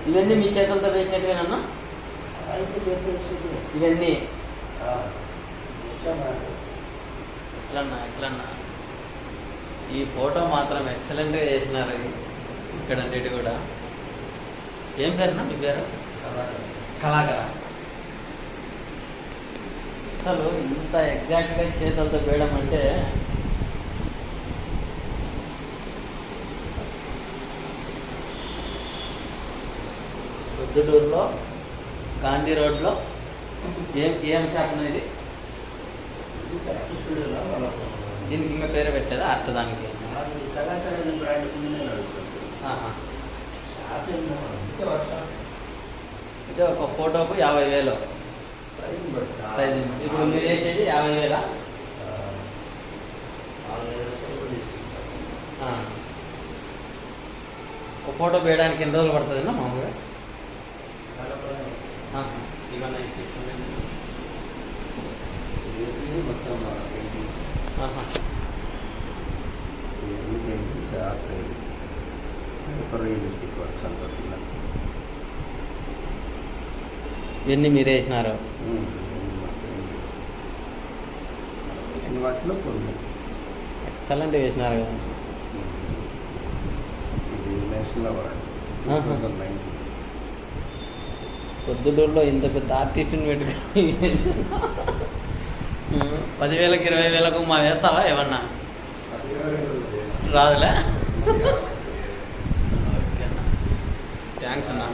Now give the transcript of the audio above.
ఇవన్నీ మీ చేతులతో వేసినట్టువేనన్నా? ఇవన్నీ ఎట్లన్నా ఈ ఫోటో మాత్రం ఎక్సలెంట్గా చేసినారు ఇక్కడ అన్నిటి కూడా. ఏం పేరునా మీ పేరు? కళాకర. అసలు ఇంత ఎగ్జాక్ట్గా చేతులతో వేయడం అంటే పొద్దుటూరులో గాంధీ రోడ్లో ఏం షాప్ ఇది? దీనికి ఇంకా పేరు పెట్టేదా అట్ట దానికి? ఇది ఒక ఫోటోకు 50,000 సైజు. ఇప్పుడు మీరు వేసేది 50,000? ఒక ఫోటో వేయడానికి ఎన్ని రోజులు పడుతుందన్నా మామూలుగా? ఇవన్నీ తీసుకున్నాను రియలిస్టిక్ వర్క్స్ అంటారు. ఇవన్నీ మీరే వేసినారు? చిన్న వాటిలో కొన్ని ఎక్సలెంట్ వేసినారు కదా. ఇది నేషనల్ అవార్డు 2019. పొద్దుటూరులో ఇంత పెద్ద ఆర్టిస్ట్ని పెట్టుకుని 10,000కి 20,000కు మా వేస్తావా ఏమన్నా? రాదులే. ఓకే అన్న, థ్యాంక్స్ అన్న.